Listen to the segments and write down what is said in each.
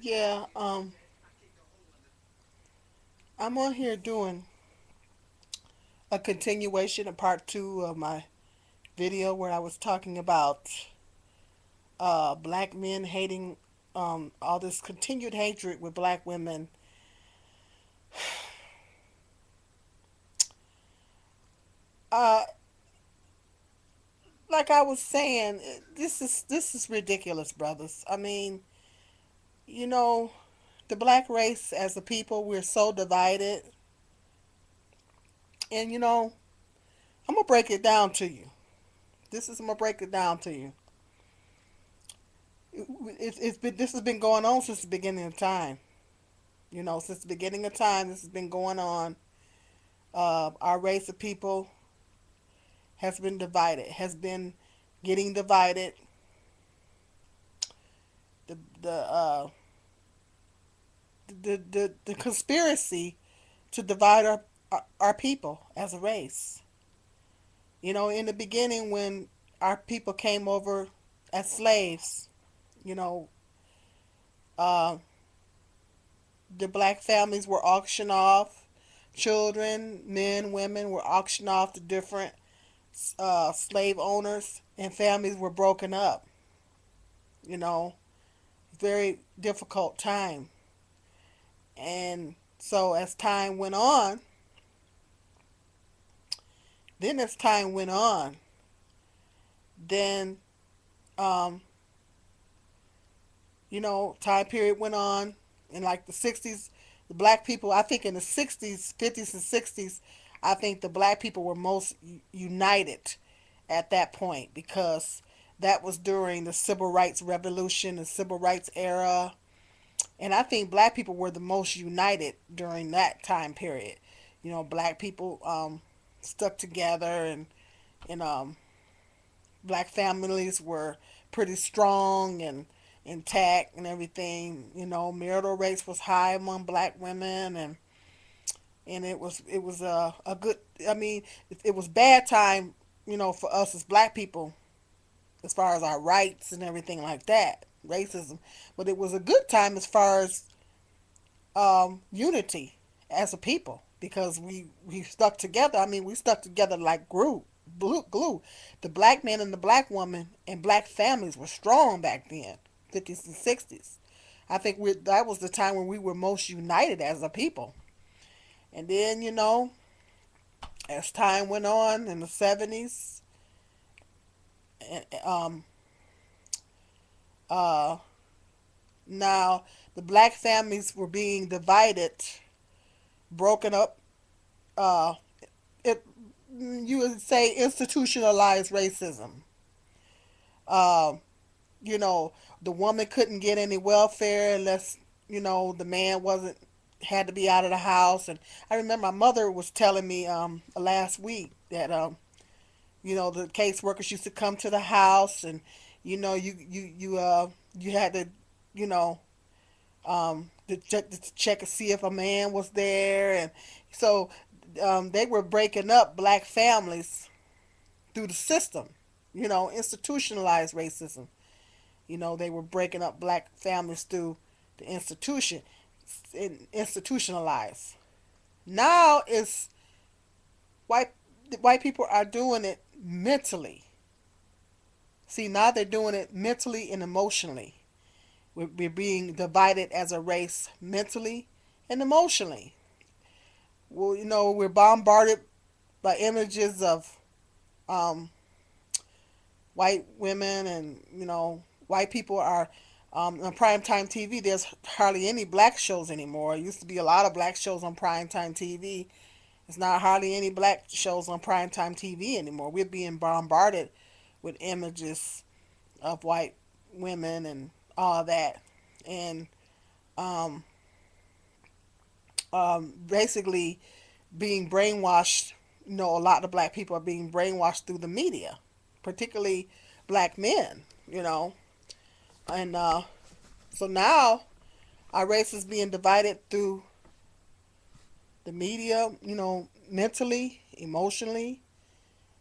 Yeah, I'm on here doing a continuation of part two of my video where I was talking about black men hating all this continued hatred with black women. Uh, like I was saying, this is ridiculous, brothers. I mean, you know, the black race as a people, we're so divided, and I'm gonna break it down to you. I'm gonna break it down to you. This has been going on since the beginning of time. Since the beginning of time, this has been going on. Our race of people has been divided, has been getting divided. The conspiracy to divide our people as a race. In the beginning, when our people came over as slaves, you know, uh, the black families were auctioned off. Children, men, women were auctioned off to different slave owners, and families were broken up. You know, very difficult time. And so as time went on, then as time went on, then um, time period went on in like the 60s. The black people, I think in the 60s, 50s and 60s, I think the black people were most united at that point because that was during the civil rights revolution, the civil rights era. And I think black people were the most united during that time period. Black people stuck together, and black families were pretty strong and intact and everything. Marital rates was high among black women, and it was a good. I mean, it was bad time, for us as black people as far as our rights and everything like that, racism. But it was a good time as far as unity as a people because we stuck together. I mean, we stuck together like glue. The black man and the black woman and black families were strong back then, 50s and 60s. I think that was the time when we were most united as a people. And then, as time went on in the 70s, and, uh, now the black families were being divided, broken up. Uh, it You would say institutionalized racism. Uh, you know, the woman couldn't get any welfare unless the man wasn't had to be out of the house. And I remember my mother was telling me last week that the caseworkers used to come to the house, and you had to you know to check to see if a man was there. And so they were breaking up black families through the system, institutionalized racism. They were breaking up black families through the institutionalized. Now it's white white people are doing it mentally. See, now they're doing it mentally and emotionally. We're being divided as a race mentally and emotionally. Well, we're bombarded by images of um, white women, and white people are on primetime TV. There's hardly any black shows anymore. It used to be a lot of black shows on primetime TV. It's not hardly any black shows on primetime TV anymore. We're being bombarded with images of white women and all that, and um, basically being brainwashed. A lot of black people are being brainwashed through the media, particularly black men. And so now our race is being divided through the media. Mentally, emotionally.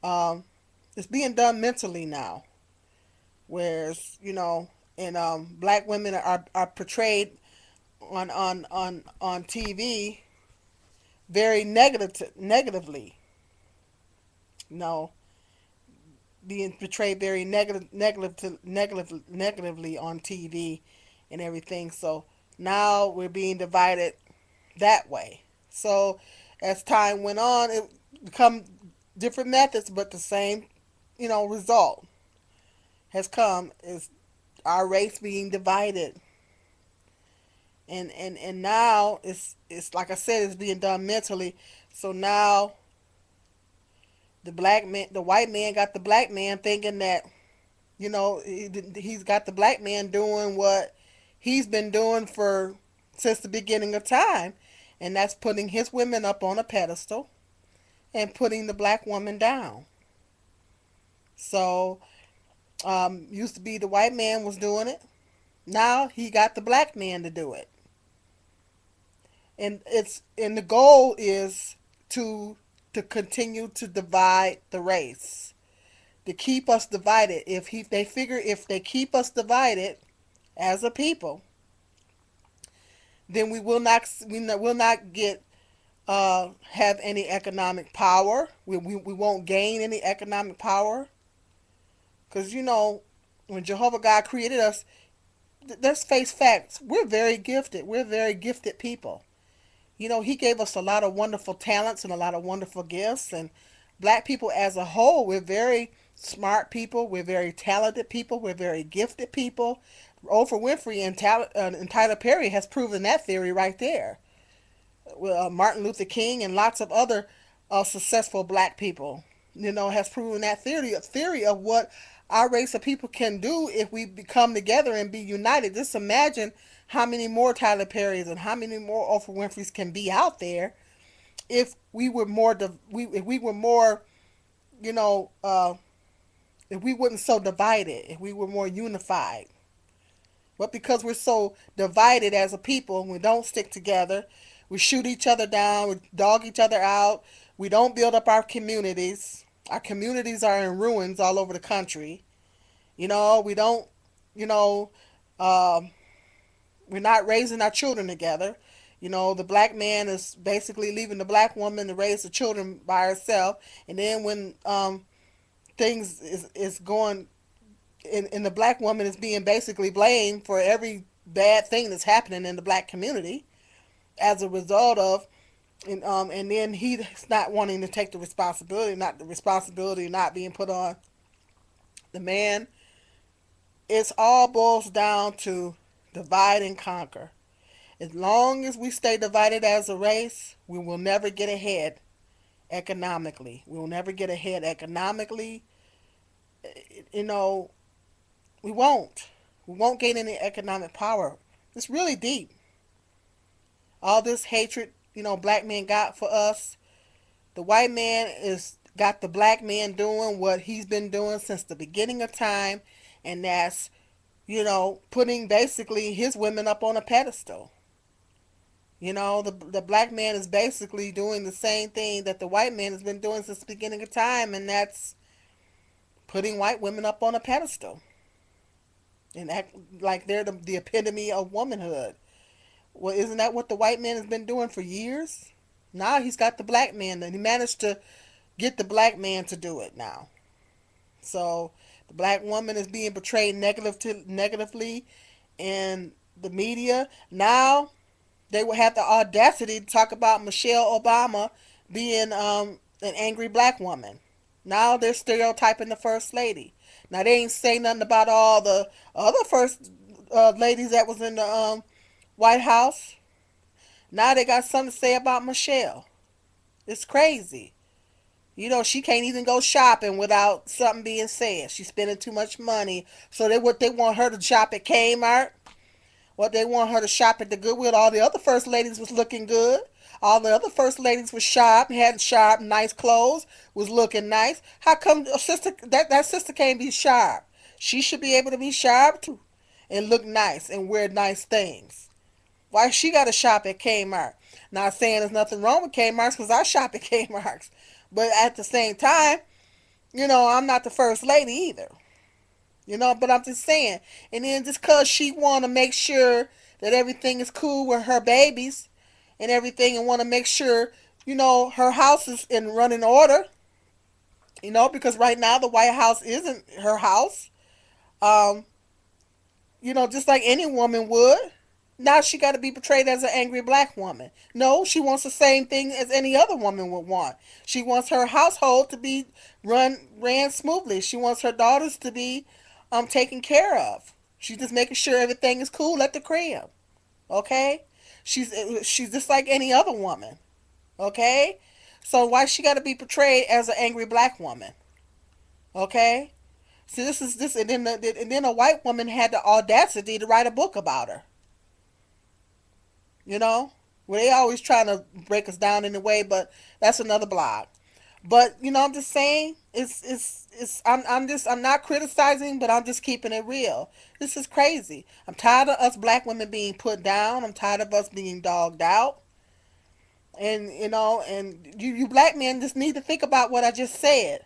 Um, it's being done mentally now, whereas and black women are portrayed. on TV very negatively. No, being portrayed very negatively on TV and everything. So now we're being divided that way. So as time went on, it become different methods, but the same, result has come is our race being divided. And now it's like I said, it's being done mentally. So now the white man got the black man thinking that he's got the black man doing what he's been doing for since the beginning of time, and that's putting his women up on a pedestal and putting the black woman down. So used to be the white man was doing it. Now he got the black man to do it, and the goal is to to continue to divide the race, to keep us divided. They figure if they keep us divided as a people, then we will not get have any economic power. We won't gain any economic power because when Jehovah God created us, let's face facts. We're very gifted. We're very gifted people. He gave us a lot of wonderful talents and a lot of wonderful gifts. And black people as a whole, we're very smart people. We're very talented people. We're very gifted people. Oprah Winfrey and Tyler Perry has proven that theory right there. Well, Martin Luther King and lots of other successful black people, has proven that theory of what our race of people can do if we come together and be united. Just imagine how many more Tyler Perrys and how many more Oprah Winfreys can be out there if we were more if we were more you know if we weren't so divided, if we were more unified. But because we're so divided as a people, we don't stick together. We shoot each other down. We dog each other out. We don't build up our communities. Our communities are in ruins all over the country. We don't, you know, um, we're not raising our children together. The black man is basically leaving the black woman to raise the children by herself. And then when things is going, and the black woman is being basically blamed for every bad thing that's happening in the black community as a result of, and then he's not wanting to take the responsibility, not the responsibility not being put on the man. It's all boils down to divide and conquer. As long as we stay divided as a race, we will never get ahead economically. We will never get ahead economically. You know, we won't. We won't gain any economic power. It's really deep. All this hatred, black men got for us. The white man is got the black man doing what he's been doing since the beginning of time, and that's, putting basically his women up on a pedestal. The black man is basically doing the same thing that the white man has been doing since the beginning of time, and that's putting white women up on a pedestal and act like they're the epitome of womanhood. Well, isn't that what the white man has been doing for years? Now he's got the black man, and he managed to get the black man to do it now. So the black woman is being portrayed negatively in the media. Now they will have the audacity to talk about Michelle Obama being an angry black woman. Now they're stereotyping the first lady. Now they ain't say nothing about all the other first ladies that was in the White House. Now they got something to say about Michelle. It's crazy. She can't even go shopping without something being said. She's spending too much money. So they want her to shop at Kmart. What they want her to shop at the Goodwill. All the other first ladies was looking good. All the other first ladies was sharp, had sharp, nice clothes, was looking nice. How come a sister that sister can't be sharp? She should be able to be sharp too, and look nice and wear nice things. Why she got to shop at Kmart? Not saying there's nothing wrong with Kmart's because I shop at Kmart's, but at the same time, I'm not the first lady either. But I'm just saying. And then just because she want to make sure that everything is cool with her babies and everything, and want to make sure, her house is in running order. Because right now the White House isn't her house. Um, just like any woman would. Now she got to be portrayed as an angry black woman. No, she wants the same thing as any other woman would want. She wants her household to be ran smoothly. She wants her daughters to be taken care of. She's just making sure everything is cool at the crib. Okay? She's just like any other woman. Okay? So why she got to be portrayed as an angry black woman? Okay? So this is this, and then a white woman had the audacity to write a book about her. You know, well, they always trying to break us down in a way, but that's another blog. But I'm just saying, I'm not criticizing, but I'm just keeping it real. This is crazy. I'm tired of us black women being put down. I'm tired of us being dogged out. And you black men just need to think about what I just said.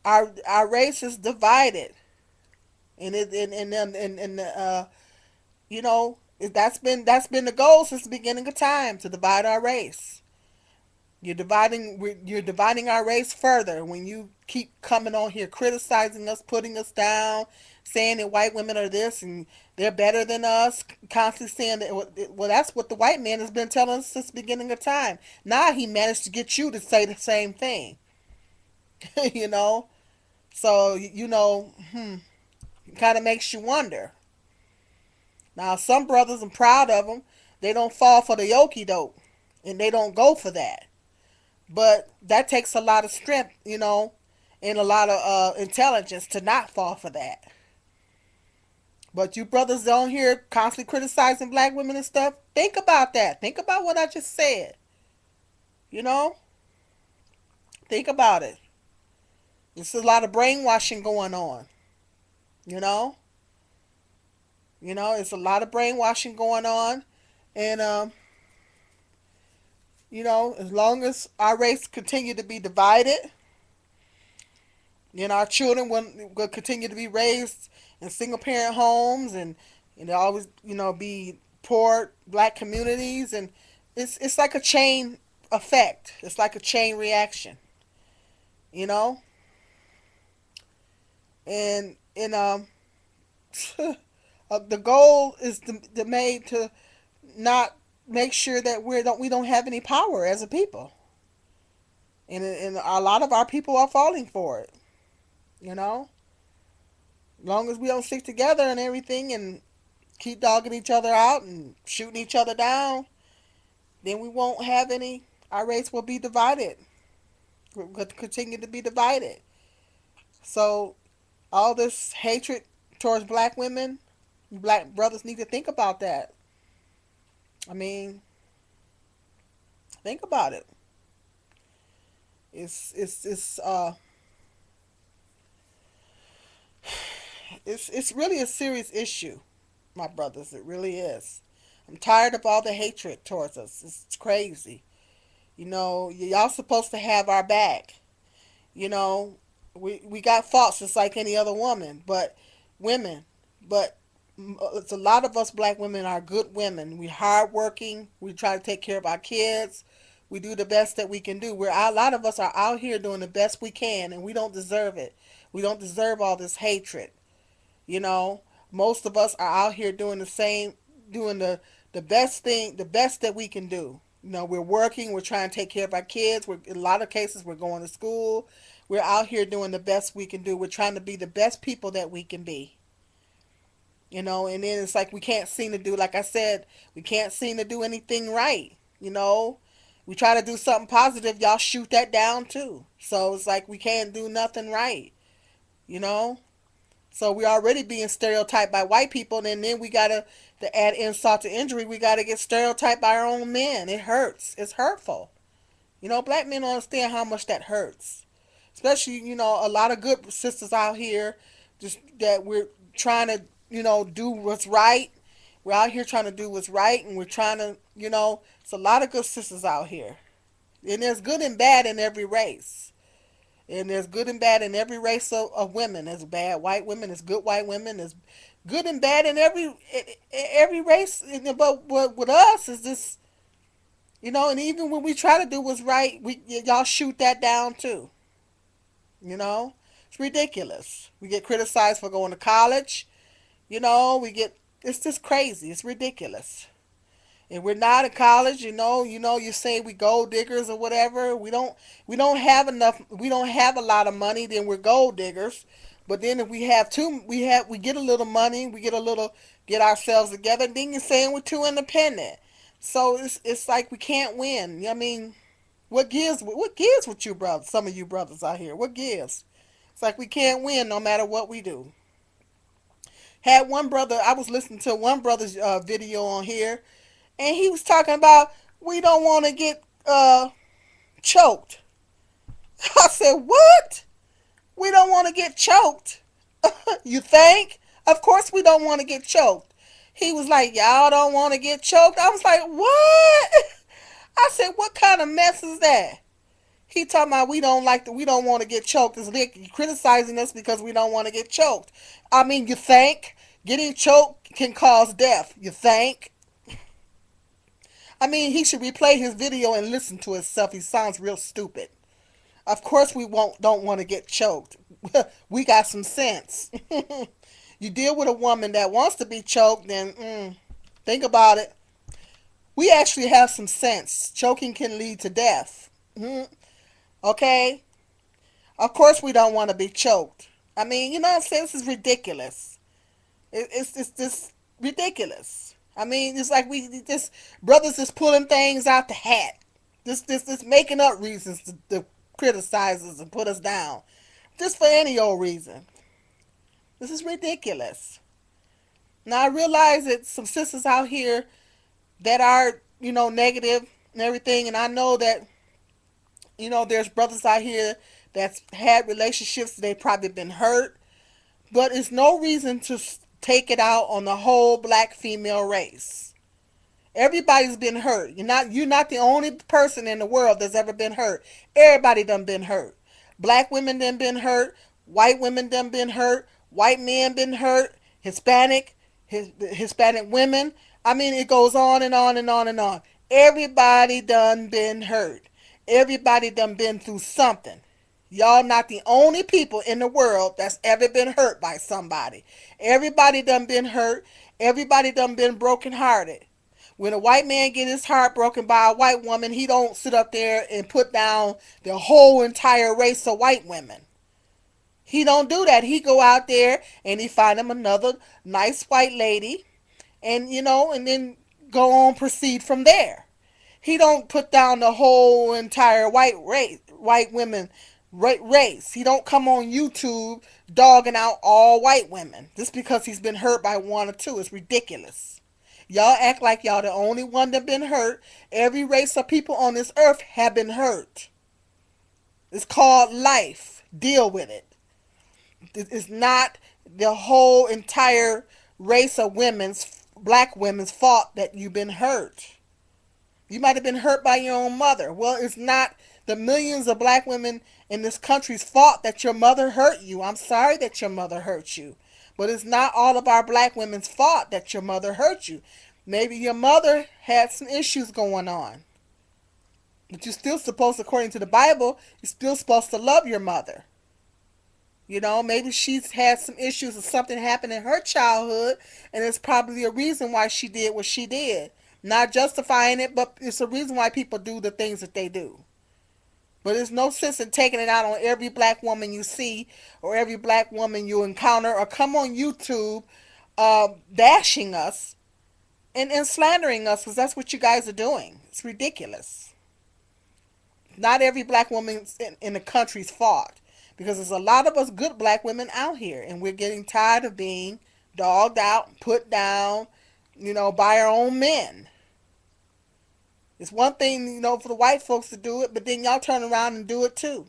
Our race is divided, and you know that's been the goal since the beginning of time, to divide our race. You're dividing our race further when you keep coming on here criticizing us, putting us down, saying that white women are this and they're better than us, constantly saying that. Well, that's what the white man has been telling us since the beginning of time. Now he managed to get you to say the same thing. you know so it kind of makes you wonder. Now some brothers, I'm proud of them, they don't fall for the okie doke, and they don't go for that. But that takes a lot of strength, and a lot of intelligence to not fall for that. But you brothers on here constantly criticizing black women and stuff, think about that. Think about what I just said. You know? Think about it. There's a lot of brainwashing going on. You know? It's a lot of brainwashing going on. And, as long as our race continue to be divided, our children will continue to be raised in single parent homes, and always be poor black communities, and it's like a chain effect. It's like a chain reaction, you know, and the goal is to made to not make sure that we don't have any power as a people, and a lot of our people are falling for it. You know, long as we don't stick together and everything and keep dogging each other out and shooting each other down, then we won't have any. Our race will be divided. We'll continue to be divided. So all this hatred towards black women, black brothers need to think about that. I mean, think about it. It's really a serious issue, my brothers. It really is. I'm tired of all the hatred towards us. It's crazy. Y'all supposed to have our back. You know, we got faults just like any other women, but it's a lot of us black women are good women. We hardworking. We try to take care of our kids. We do the best that we can do. A lot of us are out here doing the best we can, and we don't deserve it. We don't deserve all this hatred. You know, most of us are out here doing the same, doing the best thing, the best that we can do. We're working, we're trying to take care of our kids. In a lot of cases, we're going to school. We're out here doing the best we can do. We're trying to be the best people that we can be. And then it's like we can't seem to do, like I said, we can't seem to do anything right. We try to do something positive, y'all shoot that down too. So it's like we can't do nothing right. You know? So we're already being stereotyped by white people, and then we gotta, to add insult to injury, we gotta get stereotyped by our own men. It hurts. It's hurtful. Black men don't understand how much that hurts. Especially, a lot of good sisters out here, just that we're trying to, do what's right. We're out here trying to do what's right, and we're trying to, it's a lot of good sisters out here. And there's good and bad in every race. And there's good and bad in every race of women. There's bad white women, there's good white women, there's good and bad in every race. But with us is this, and even when we try to do what's right, y'all shoot that down too. You know, it's ridiculous. We get criticized for going to college. We get it's just crazy. It's ridiculous. And we're not in college, you say we gold diggers or whatever. We don't have enough. We don't have a lot of money. Then we're gold diggers. But then if we have too, we get a little money. We get ourselves together. Then you're saying we're too independent. So it's like we can't win. I mean, what gives with you brothers? Some of you brothers out here, what gives? It's like we can't win no matter what we do. Had one brother. I was listening to one brother's video on here, and he was talking about we don't want to get choked. I said, what? We don't want to get choked. You think? Of course we don't want to get choked. He was like, y'all don't want to get choked. I was like, what? I said, what kind of mess is that? He talking about we don't want to get choked. It's like criticizing us because we don't want to get choked. I mean, you think getting choked can cause death? You think? I mean, he should replay his video and listen to himself. He sounds real stupid. Of course, we don't want to get choked. We got some sense. You deal with a woman that wants to be choked, then think about it. We actually have some sense. Choking can lead to death. Okay? Of course, we don't want to be choked. I mean, you know what I'm saying? This is ridiculous. It's just ridiculous. I mean, it's like we just brothers just pulling things out the hat, just making up reasons to criticize us and put us down, just for any old reason. This is ridiculous. Now I realize that some sisters out here that are negative and everything, and I know that there's brothers out here that's had relationships they probably been hurt, but it's no reason to take it out on the whole black female race. Everybody's been hurt. You're not the only person in the world that's ever been hurt. Everybody done been hurt. Black women done been hurt. White women done been hurt. White men been hurt. Hispanic women. I mean, it goes on and on and on and on. Everybody done been hurt. Everybody done been through something. Y'all not the only people in the world that's ever been hurt by somebody. Everybody done been hurt. Everybody done been brokenhearted. When a white man get his heart broken by a white woman, he don't sit up there and put down the whole entire race of white women. He don't do that. He go out there and he find him another nice white lady, and and then go on proceed from there. He don't put down the whole entire white women race. He don't come on YouTube dogging out all white women just because he's been hurt by one or two. It's ridiculous. Y'all act like y'all the only one that been hurt. Every race of people on this earth have been hurt. It's called life. Deal with it. It's not the whole entire race of black women's fault that you've been hurt. You might have been hurt by your own mother. Well, it's not the millions of black women in this country's fault that your mother hurt you. I'm sorry that your mother hurt you. But it's not all of our black women's fault that your mother hurt you. Maybe your mother had some issues going on. But you're still supposed, according to the Bible, you're still supposed to love your mother. Maybe she's had some issues or something happened in her childhood, and it's probably a reason why she did what she did. Not justifying it, but it's a reason why people do the things that they do. But there's no sense in taking it out on every black woman you see or every black woman you encounter or come on YouTube bashing us and slandering us, because that's what you guys are doing. It's ridiculous. Not every black woman in the country's fault, because there's a lot of us good black women out here, and we're getting tired of being dogged out, put down, by our own men. It's one thing, for the white folks to do it, but then y'all turn around and do it too.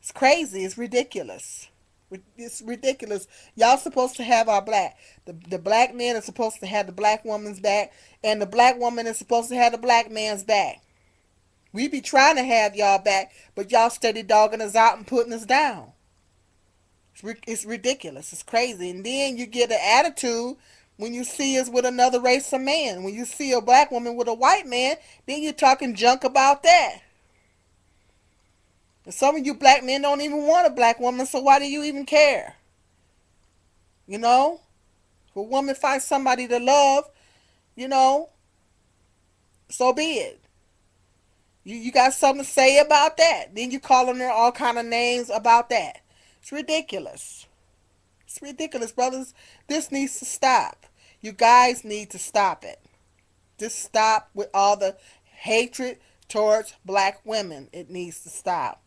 It's crazy. It's ridiculous. It's ridiculous. Y'all supposed to have our the black men are supposed to have the black woman's back, and the black woman is supposed to have the black man's back. We be trying to have y'all back, but y'all steady dogging us out and putting us down. It's ridiculous. It's crazy. And then you get an attitude when you see us with another race of man. When you see a black woman with a white man, then you're talking junk about that. And some of you black men don't even want a black woman, so why do you even care? You know? If a woman finds somebody to love, you know, so be it. You got something to say about that. Then you calling her all kind of names about that. It's ridiculous. It's ridiculous, brothers. This needs to stop. You guys need to stop it. Just stop with all the hatred towards black women. It needs to stop.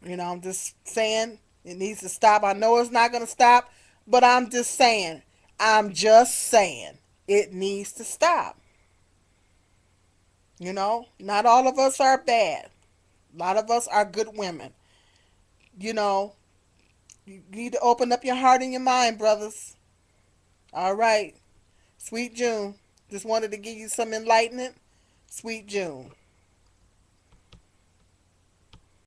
I'm just saying it needs to stop. I know it's not going to stop, but I'm just saying. I'm just saying it needs to stop. Not all of us are bad. A lot of us are good women. You know, you need to open up your heart and your mind, brothers. All right. Sweet June. Just wanted to give you some enlightenment. Sweet June.